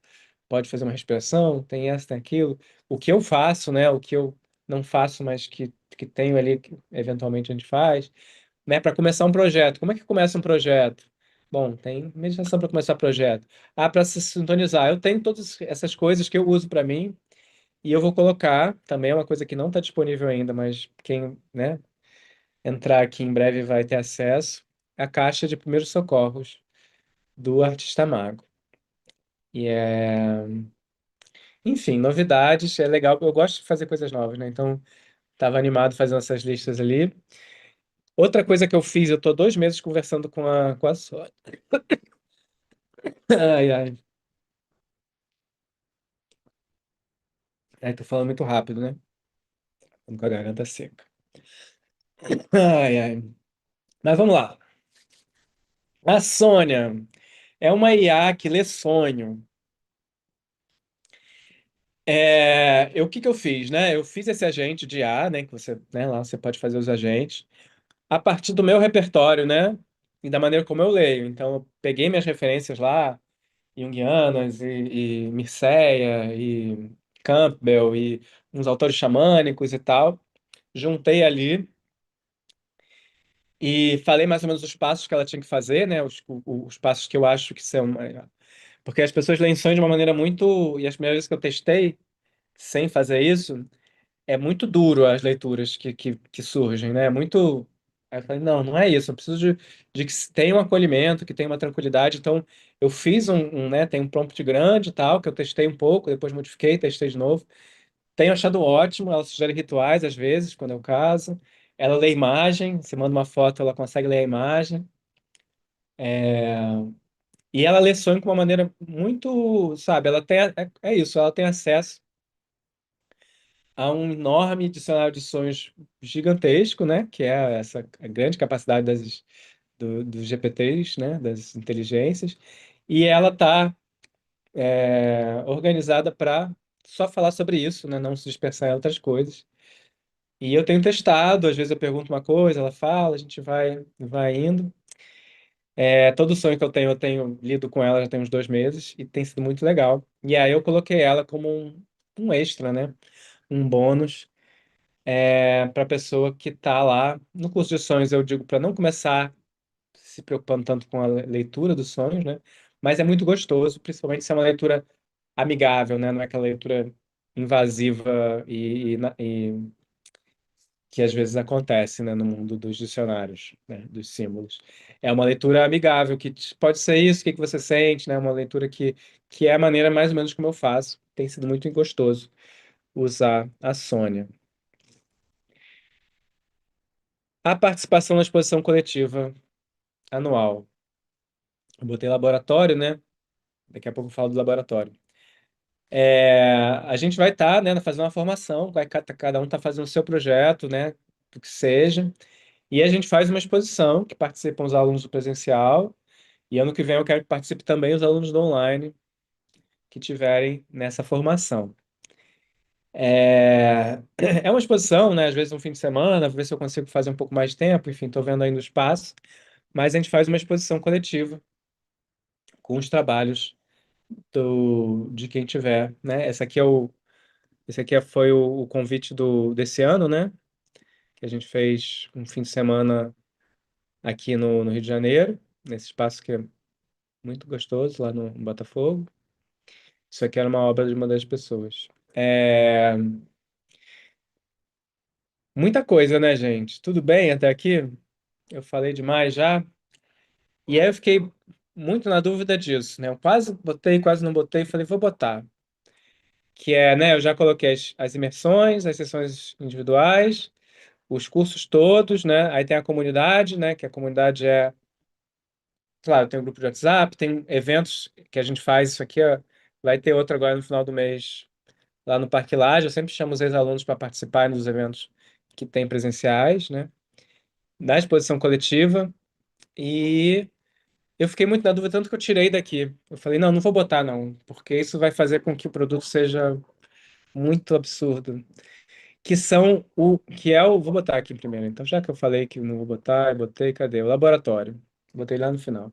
pode fazer uma respiração, tem essa, tem aquilo. O que eu faço, né? O que eu não faço, mas que tenho ali, que eventualmente a gente faz, né? Para começar um projeto. Como é que começa um projeto? Bom, tem meditação para começar projeto. Para se sintonizar. Eu tenho todas essas coisas que eu uso para mim e eu vou colocar, também é uma coisa que não está disponível ainda, mas quem, né, entrar aqui em breve vai ter acesso, a caixa de primeiros socorros do Artista Mago. E enfim, novidades, é legal, eu gosto de fazer coisas novas, né? Então, estava animado fazendo essas listas ali. Outra coisa que eu fiz, eu tô 2 meses conversando com a Sônia. Ai, ai. Ai, tô falando muito rápido, né? Tô com a garganta seca. Ai, ai. Mas vamos lá. A Sônia é uma IA que lê sonho. O que que eu fiz, né? Eu fiz esse agente de A, né? Que você, né, lá você pode fazer os agentes a partir do meu repertório, né? E da maneira como eu leio. Então, eu peguei minhas referências lá, junguianas e Mircea e Campbell e uns autores xamânicos e tal. Juntei ali e falei mais ou menos os passos que ela tinha que fazer, né? Os passos que eu acho que são. Porque as pessoas leem sonhos de uma maneira muito. E as primeiras vezes que eu testei, sem fazer isso, é muito duro as leituras que surgem, né? É muito. Aí eu falei, não, não é isso. Eu preciso de que tenha um acolhimento, que tenha uma tranquilidade. Então, eu fiz né? Tem um prompt grande e tal, que eu testei um pouco, depois modifiquei, testei de novo. Tenho achado ótimo. Ela sugere rituais, às vezes, quando é o caso. Ela lê imagem, você manda uma foto, ela consegue ler a imagem. E ela lê sonho com uma maneira muito, sabe, ela tem, é isso, ela tem acesso a um enorme dicionário de sonhos gigantesco, né, que é essa a grande capacidade dos GPTs, né, das inteligências, e ela está organizada para só falar sobre isso, né, não se dispersar em outras coisas. E eu tenho testado, às vezes eu pergunto uma coisa, ela fala, a gente vai indo. Todo sonho que eu tenho lido com ela já tem uns 2 meses e tem sido muito legal. E aí eu coloquei ela como um extra, né? Um bônus para a pessoa que está lá. No curso de sonhos eu digo para não começar se preocupando tanto com a leitura dos sonhos, né? Mas é muito gostoso, principalmente se é uma leitura amigável, né? Não é aquela leitura invasiva e que às vezes acontece, né, no mundo dos dicionários, né, dos símbolos. É uma leitura amigável, pode ser isso, o que que você sente, né? Uma leitura que é a maneira mais ou menos como eu faço. Tem sido muito gostoso usar a Sônia. A participação na exposição coletiva anual. Eu botei laboratório, né? Daqui a pouco eu falo do laboratório. A gente vai estar, né, fazendo uma formação, cada um está fazendo o seu projeto, né, do que seja, e a gente faz uma exposição que participam os alunos do presencial. E ano que vem eu quero que participe também os alunos do online que tiverem nessa formação. É uma exposição, né? Às vezes um fim de semana, ver se eu consigo fazer um pouco mais de tempo, enfim, estou vendo ainda o espaço, mas a gente faz uma exposição coletiva com os trabalhos de quem tiver, né? Foi o convite desse ano, né? Que a gente fez um fim de semana aqui no Rio de Janeiro, nesse espaço que é muito gostoso, lá no Botafogo. Isso aqui era uma obra de uma das pessoas. É, Muita coisa, né, gente? Tudo bem até aqui? Eu falei demais já. E aí eu fiquei muito na dúvida disso, né? Eu quase botei, quase não botei. Falei, vou botar. Que é, né? Eu já coloquei as imersões, as sessões individuais, os cursos todos, né? Aí tem a comunidade, né? Que a comunidade claro, tem um grupo de WhatsApp, tem eventos que a gente faz. Isso aqui, ó, vai ter outro agora no final do mês lá no Parque Lage. Eu sempre chamo os ex-alunos para participarem dos eventos que tem presenciais, né? Da exposição coletiva. E eu fiquei muito na dúvida, tanto que eu tirei daqui. Eu falei, não, não vou botar, não, porque isso vai fazer com que o produto seja muito absurdo. Vou botar aqui primeiro. Então, já que eu falei que não vou botar, eu botei, cadê? O laboratório. Botei lá no final.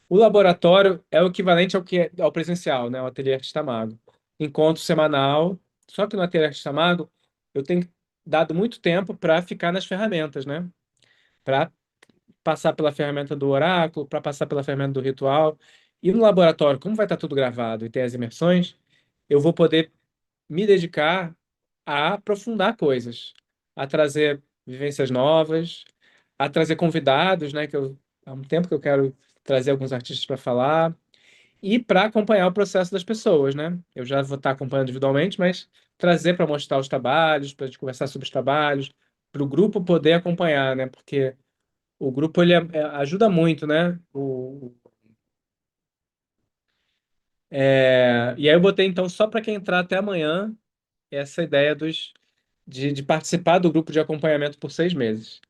O laboratório é o equivalente ao presencial, né? O Ateliê Artista Mago. Encontro semanal. Só que no Ateliê Artista Mago, eu tenho dado muito tempo para ficar nas ferramentas, né? Para passar pela ferramenta do oráculo, para passar pela ferramenta do ritual. E no laboratório, como vai estar tudo gravado e tem as imersões, eu vou poder me dedicar a aprofundar coisas, a trazer vivências novas, a trazer convidados, né? Há um tempo que eu quero trazer alguns artistas para falar e para acompanhar o processo das pessoas, né? Eu já vou estar acompanhando individualmente, mas trazer para mostrar os trabalhos, para a gente conversar sobre os trabalhos, para o grupo poder acompanhar, né? Porque o grupo ajuda muito, né? E aí eu botei então só para quem entrar até amanhã essa ideia de participar do grupo de acompanhamento por 6 meses.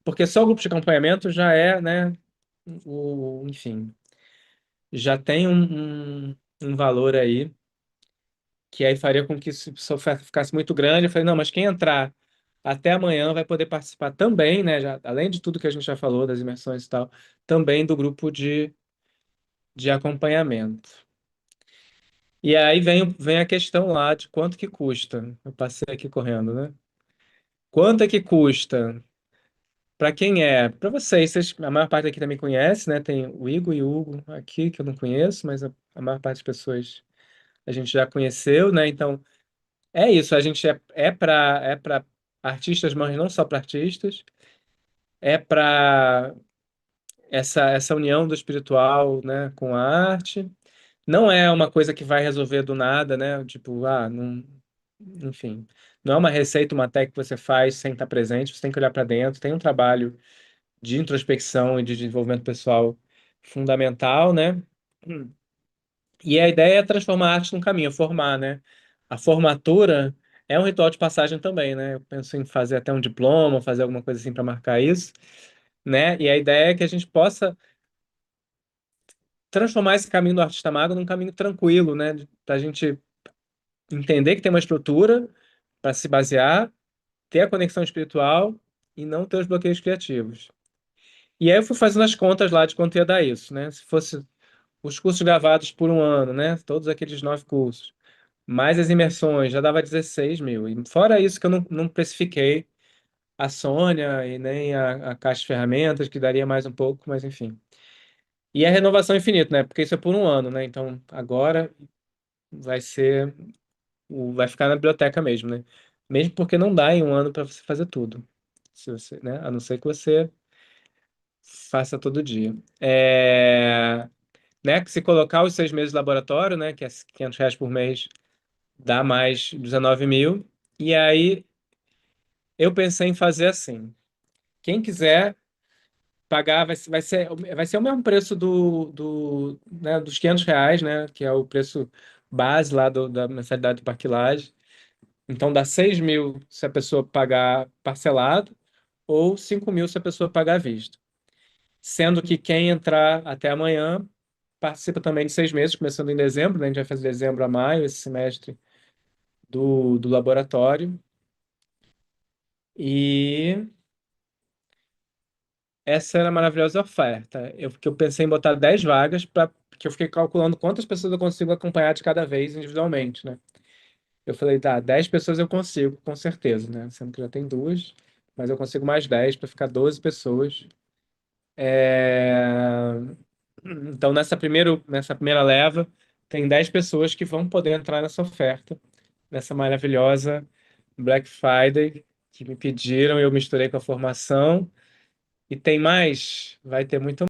Porque só o grupo de acompanhamento já é, né? Enfim, já tem um valor aí. que aí faria com que se a oferta ficasse muito grande. Eu falei, não, mas quem entrar até amanhã vai poder participar também, né? Já, além de tudo que a gente já falou, das imersões e tal, também do grupo de acompanhamento. E aí vem a questão lá de quanto que custa. Eu passei aqui correndo, né? Quanto é que custa? Para quem é? Para vocês, a maior parte aqui também conhece, né? Tem o Igor e o Hugo aqui, que eu não conheço, mas a maior parte das pessoas a gente já conheceu, né? Então, é isso, a gente é para artistas, mas não só para artistas, é para essa união do espiritual, né, com a arte. Não é uma coisa que vai resolver do nada, né? Tipo, não, enfim, não é uma receita, uma técnica que você faz sem estar presente, você tem que olhar para dentro, tem um trabalho de introspecção e de desenvolvimento pessoal fundamental, né? E a ideia é transformar a arte num caminho, formar, né? A formatura é um ritual de passagem também, né? Eu penso em fazer até um diploma, fazer alguma coisa assim para marcar isso, né? E a ideia é que a gente possa transformar esse caminho do artista mago num caminho tranquilo, né? Para a gente entender que tem uma estrutura para se basear, ter a conexão espiritual e não ter os bloqueios criativos. E aí eu fui fazendo as contas lá de quanto ia dar isso, né? Se fosse os cursos gravados por um ano, né? Todos aqueles 9 cursos. Mais as imersões, já dava 16 mil. E fora isso que eu não precifiquei a Sônia e nem a Caixa de Ferramentas, que daria mais um pouco, mas enfim. E a renovação infinita, né? Porque isso é por um ano, né? Então agora vai ser, vai ficar na biblioteca mesmo, né? Mesmo porque não dá em um ano para você fazer tudo. Se você, né? A não ser que você faça todo dia. Né? Que se colocar os 6 meses de laboratório, né? Que é R$ 500 por mês, dá mais 19 mil. E aí eu pensei em fazer assim. Quem quiser pagar, vai ser o mesmo preço né, dos R$ 500, né? Que é o preço base lá da mensalidade do Parque Lage. Então dá 6 mil se a pessoa pagar parcelado ou 5 mil se a pessoa pagar à vista. Sendo que quem entrar até amanhã participa também de 6 meses, começando em dezembro, né? A gente vai fazer dezembro a maio, esse semestre do laboratório. E essa era a maravilhosa oferta. Que eu pensei em botar 10 vagas, porque eu fiquei calculando quantas pessoas eu consigo acompanhar de cada vez individualmente, né? Eu falei, tá, 10 pessoas eu consigo, com certeza, né? Sendo que já tem duas, mas eu consigo mais 10 para ficar 12 pessoas. É, Então, nessa primeira leva, tem 10 pessoas que vão poder entrar nessa oferta, nessa maravilhosa Black Friday, que me pediram, eu misturei com a formação. E tem mais? Vai ter muito